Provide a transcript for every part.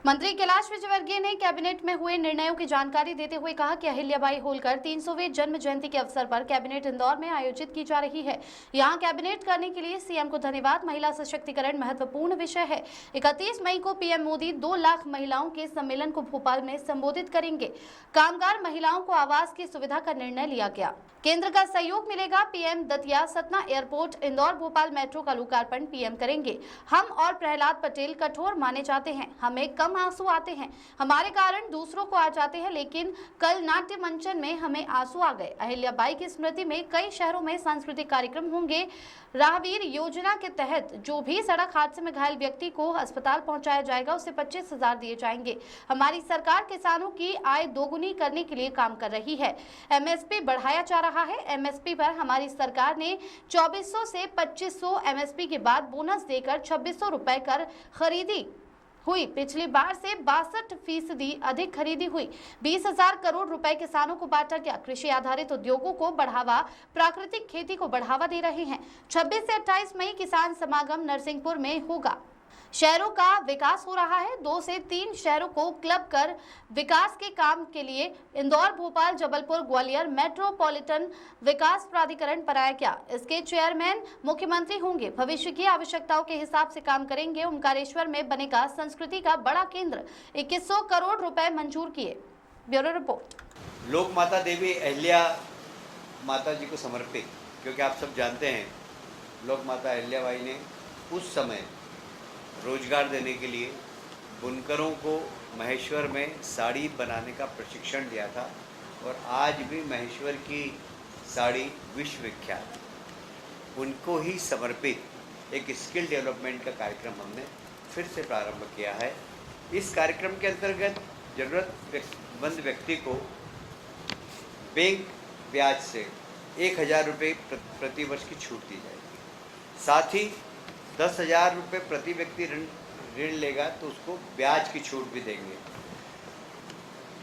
मंत्री कैलाश विजयवर्गीय ने कैबिनेट में हुए निर्णयों की जानकारी देते हुए कहा कि अहिल्याबाई होलकर 300वें जन्म जयंती के अवसर पर कैबिनेट इंदौर में आयोजित की जा रही है। यहां कैबिनेट करने के लिए सीएम को धन्यवाद। महिला सशक्तिकरण महत्वपूर्ण विषय है। 31 मई को पीएम मोदी 2 लाख महिलाओं के सम्मेलन को भोपाल में संबोधित करेंगे। कामगार महिलाओं को आवास की सुविधा का निर्णय लिया गया। केंद्र का सहयोग मिलेगा। PM Datia Satna airport, Indore Bhopal metro का लोकार्पण पीएम करेंगे। हम और प्रहलाद पटेल कठोर माने जाते हैं। हमें कम आंसू आते हैं, हमारे कारण दूसरों को आ जाते हैं, लेकिन कल नाट्य मंचन में हमें आंसू आ गए। अहिल्याबाई की स्मृति में कई शहरों में सांस्कृतिक कार्यक्रम होंगे। राहवीर योजना के तहत जो भी सड़क हादसे में घायल व्यक्ति को अस्पताल पहुंचाया जाएगा उसे 25,000 दिए जाएंगे। हमारी सरकार किसानों की आय दोगुनी करने के लिए काम कर रही है। एमएसपी बढ़ाया जा रहा है। एमएसपी पर हमारी सरकार ने 2400 से 2500 एमएसपी के बाद बोनस देकर 2600 रुपए कर खरीदी हुई। पिछली बार से 62% अधिक खरीदी हुई। 20,000 करोड़ रुपए किसानों को बांटा गया। कृषि आधारित उद्योगों को बढ़ावा, प्राकृतिक खेती को बढ़ावा दे रहे हैं। 26 से 28 मई किसान समागम नरसिंहपुर में होगा। शहरों का विकास हो रहा है। 2 से 3 शहरों को क्लब कर विकास के काम के लिए इंदौर, भोपाल, जबलपुर, ग्वालियर मेट्रोपॉलिटन विकास प्राधिकरण बनाया गया। इसके चेयरमैन मुख्यमंत्री होंगे। भविष्य की आवश्यकताओं के हिसाब से काम करेंगे। ओमकारेश्वर में बनेगा संस्कृति का बड़ा केंद्र। 2100 करोड़ रुपए मंजूर किए। Bureau report. लोक माता देवी अहिल्या माता जी को समर्पित, क्योंकि आप सब जानते हैं लोक माता अहिल्याबाई ने उस समय रोजगार देने के लिए बुनकरों को महेश्वर में साड़ी बनाने का प्रशिक्षण दिया था और आज भी महेश्वर की साड़ी विश्वविख्यात। उनको ही समर्पित एक स्किल डेवलपमेंट का कार्यक्रम हमने फिर से प्रारंभ किया है। इस कार्यक्रम के अंतर्गत ज़रूरतमंद व्यक्ति को बैंक ब्याज से 1,000 रुपये प्रति वर्ष की छूट दी जाएगी। साथ ही 10,000 रुपये प्रति व्यक्ति ऋण लेगा तो उसको ब्याज की छूट भी देंगे।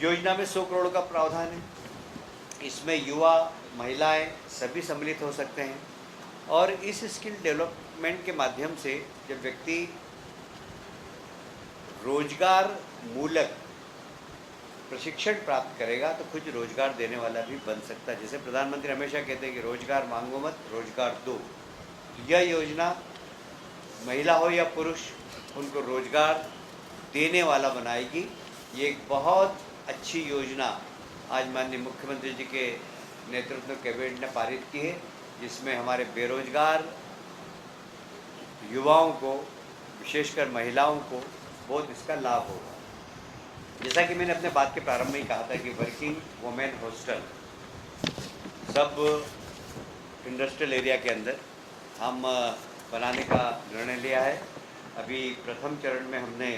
योजना में 100 करोड़ का प्रावधान है। इसमें युवा, महिलाएं सभी सम्मिलित हो सकते हैं और इस स्किल डेवलपमेंट के माध्यम से जब व्यक्ति रोजगार मूलक प्रशिक्षण प्राप्त करेगा तो कुछ रोजगार देने वाला भी बन सकता है। जैसे प्रधानमंत्री हमेशा कहते हैं कि रोजगार मांगो मत, रोजगार दो। यह योजना महिला हो या पुरुष, उनको रोजगार देने वाला बनाएगी। ये एक बहुत अच्छी योजना आज माननीय मुख्यमंत्री जी के नेतृत्व में कैबिनेट ने पारित की है, जिसमें हमारे बेरोजगार युवाओं को, विशेषकर महिलाओं को बहुत इसका लाभ होगा। जैसा कि मैंने अपने बात के प्रारंभ में ही कहा था कि वर्किंग वुमेन हॉस्टल सब इंडस्ट्रियल एरिया के अंदर हम बनाने का निर्णय लिया है। अभी प्रथम चरण में हमने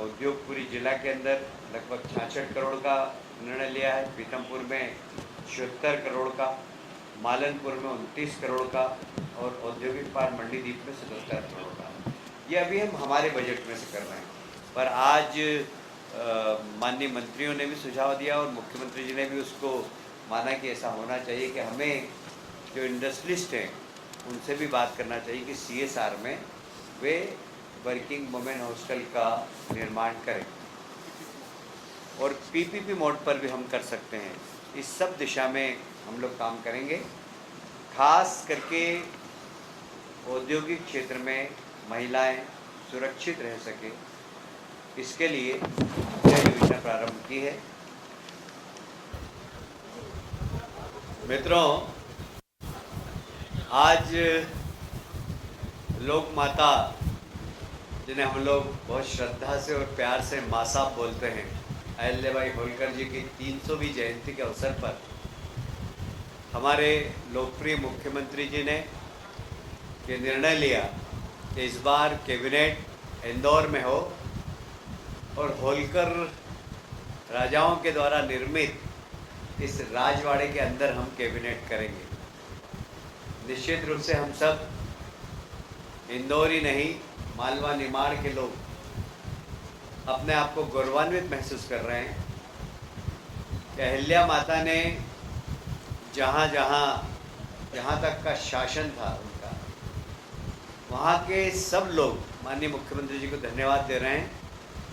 उद्योगपुरी जिला के अंदर लगभग 66 करोड़ का निर्णय लिया है। पीथमपुर में 76 करोड़ का, मालनपुर में 29 करोड़ का और औद्योगिक पार्क मंडीदीप में 77 करोड़ का। ये अभी हम हमारे बजट में से कर रहे हैं, पर आज माननीय मंत्रियों ने भी सुझाव दिया और मुख्यमंत्री जी ने भी उसको माना कि ऐसा होना चाहिए कि हमें जो इंडस्ट्रियलिस्ट हैं उनसे भी बात करना चाहिए कि CSR में वे वर्किंग वुमेन हॉस्टल का निर्माण करें और PPP मोड पर भी हम कर सकते हैं। इस सब दिशा में हम लोग काम करेंगे। खास करके औद्योगिक क्षेत्र में महिलाएं सुरक्षित रह सके, इसके लिए यह योजना प्रारंभ की है। मित्रों, आज लोक माता जिन्हें हम लोग बहुत श्रद्धा से और प्यार से माँ साहब बोलते हैं, अहिल्याबाई होलकर जी की 300वीं जयंती के अवसर पर हमारे लोकप्रिय मुख्यमंत्री जी ने ये निर्णय लिया कि इस बार कैबिनेट इंदौर में हो और होलकर राजाओं के द्वारा निर्मित इस राजवाड़े के अंदर हम कैबिनेट करेंगे। निश्चित रूप से हम सब इंदौर ही नहीं, मालवा निमाड़ के लोग अपने आप को गौरवान्वित महसूस कर रहे हैं कि अहिल्या माता ने जहाँ तक का शासन था उनका, वहाँ के सब लोग माननीय मुख्यमंत्री जी को धन्यवाद दे रहे हैं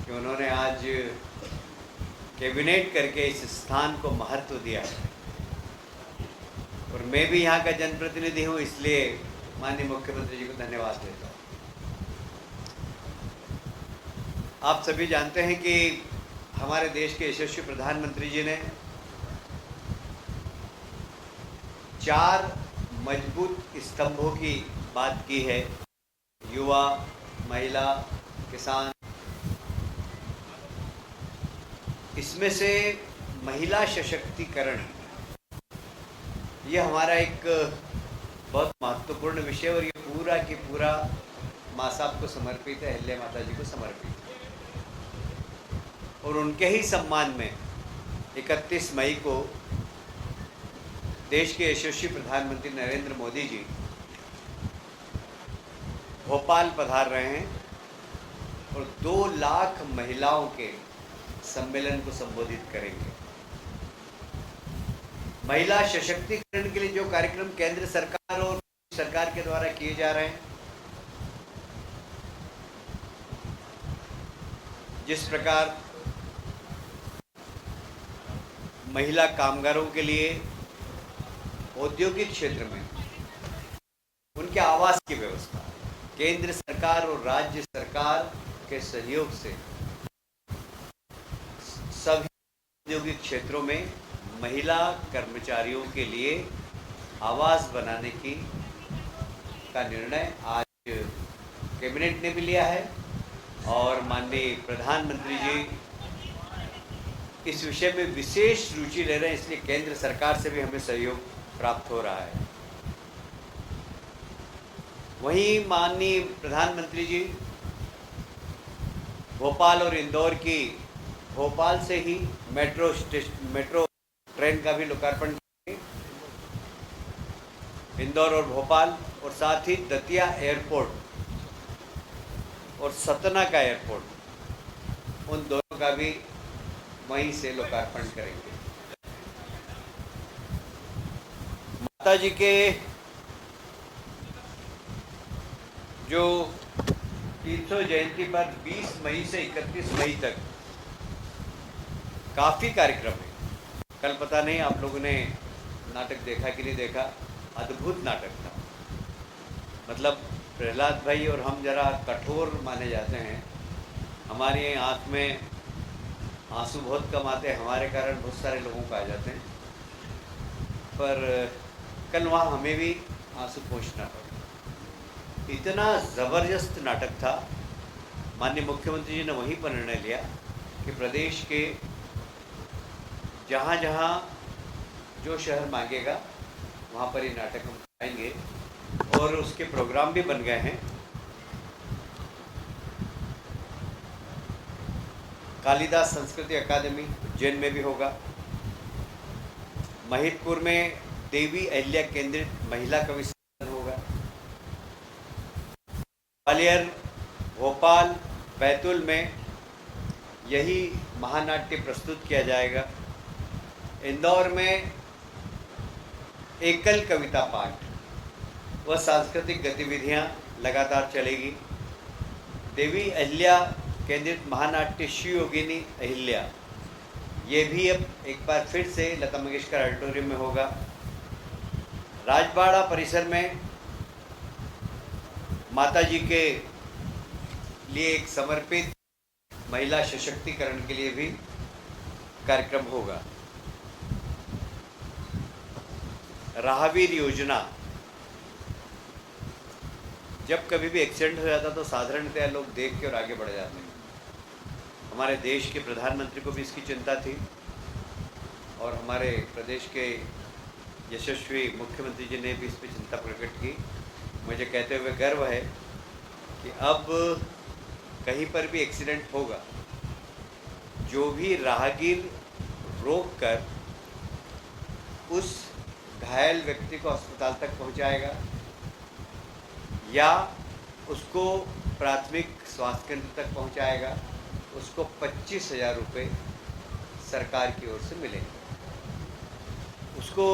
कि उन्होंने आज कैबिनेट करके इस स्थान को महत्व दिया है। और मैं भी यहाँ का जनप्रतिनिधि हूँ, इसलिए माननीय मुख्यमंत्री जी को धन्यवाद देता हूँ। आप सभी जानते हैं कि हमारे देश के यशस्वी प्रधानमंत्री जी ने 4 मजबूत स्तंभों की बात की है। युवा, महिला, किसान। इसमें से महिला सशक्तिकरण, ये हमारा एक बहुत महत्वपूर्ण विषय, और ये पूरा की पूरा माँ साहब को समर्पित है, अहिल्या माता जी को समर्पित है। और उनके ही सम्मान में 31 मई को देश के यशस्वी प्रधानमंत्री नरेंद्र मोदी जी भोपाल पधार रहे हैं और 2 लाख महिलाओं के सम्मेलन को संबोधित करेंगे। महिला सशक्तिकरण के लिए जो कार्यक्रम केंद्र सरकार और सरकार के द्वारा किए जा रहे हैं, जिस प्रकार महिला कामगारों के लिए औद्योगिक क्षेत्र में उनके आवास की व्यवस्था केंद्र सरकार और राज्य सरकार के सहयोग से सभी औद्योगिक क्षेत्रों में महिला कर्मचारियों के लिए आवास बनाने का निर्णय आज कैबिनेट ने भी लिया है। और माननीय प्रधानमंत्री जी इस विषय में विशेष रुचि ले रहे हैं, इसलिए केंद्र सरकार से भी हमें सहयोग प्राप्त हो रहा है। वहीं माननीय प्रधानमंत्री जी भोपाल और इंदौर की, भोपाल से ही मेट्रो ट्रेन का भी लोकार्पण करेंगे। इंदौर और भोपाल, और साथ ही दतिया एयरपोर्ट और सतना का एयरपोर्ट, उन दोनों का भी वहीं से लोकार्पण करेंगे। माता जी के जो 300 जयंती पर 20 मई से 31 मई तक काफ़ी कार्यक्रम है। कल पता नहीं आप लोगों ने नाटक देखा कि नहीं देखा, अद्भुत नाटक था। मतलब प्रहलाद भाई और हम जरा कठोर माने जाते हैं, हमारी आँख में आंसू बहुत कम आते हैं, हमारे कारण बहुत सारे लोगों को आ जाते हैं, पर कल वहाँ हमें भी आंसू पोंछना पड़ा। इतना ज़बरदस्त नाटक था। माननीय मुख्यमंत्री जी ने वहीं पर निर्णय लिया कि प्रदेश के जहाँ जहाँ जो शहर मांगेगा वहाँ पर ये नाटक हम आएंगे, और उसके प्रोग्राम भी बन गए हैं। कालिदास संस्कृति अकादमी उज्जैन में भी होगा। महिदपुर में देवी अहिल्या केंद्रित महिला कवि सम्मेलन होगा। ग्वालियर, भोपाल, बैतूल में यही महानाट्य प्रस्तुत किया जाएगा। इंदौर में एकल कविता पाठ व सांस्कृतिक गतिविधियां लगातार चलेगी। देवी अहिल्या केंद्रित महानाट्य शिव योगिनी अहिल्या, ये भी अब एक बार फिर से लता मंगेशकर ऑडिटोरियम में होगा। राजबाड़ा परिसर में माता जी के लिए एक समर्पित महिला सशक्तिकरण के लिए भी कार्यक्रम होगा। राहवीर योजना, जब कभी भी एक्सीडेंट हो जाता तो साधारणतः लोग देख के और आगे बढ़ जाते हैं। हमारे देश के प्रधानमंत्री को भी इसकी चिंता थी, और हमारे प्रदेश के यशस्वी मुख्यमंत्री जी ने भी इस पर चिंता प्रकट की। मुझे कहते हुए गर्व है कि अब कहीं पर भी एक्सीडेंट होगा, जो भी राहगीर रोककर उस घायल व्यक्ति को अस्पताल तक पहुंचाएगा या उसको प्राथमिक स्वास्थ्य केंद्र तक पहुंचाएगा, उसको 25,000 रुपये सरकार की ओर से मिलेंगे। उसको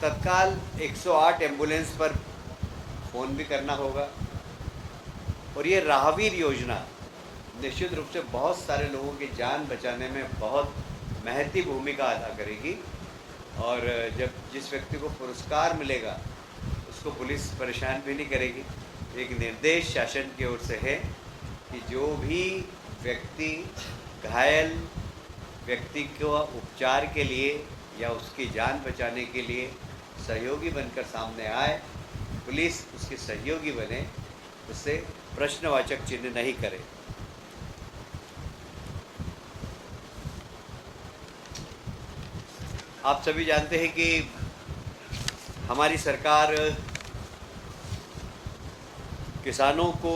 तत्काल 108 एम्बुलेंस पर फ़ोन भी करना होगा। और ये राहवीर योजना निश्चित रूप से बहुत सारे लोगों की जान बचाने में बहुत महती भूमिका अदा करेगी। और जब जिस व्यक्ति को पुरस्कार मिलेगा उसको पुलिस परेशान भी नहीं करेगी। एक निर्देश शासन की ओर से है कि जो भी व्यक्ति घायल व्यक्ति को उपचार के लिए या उसकी जान बचाने के लिए सहयोगी बनकर सामने आए, पुलिस उसके सहयोगी बने, उससे प्रश्नवाचक चिन्ह नहीं करे। आप सभी जानते हैं कि हमारी सरकार किसानों को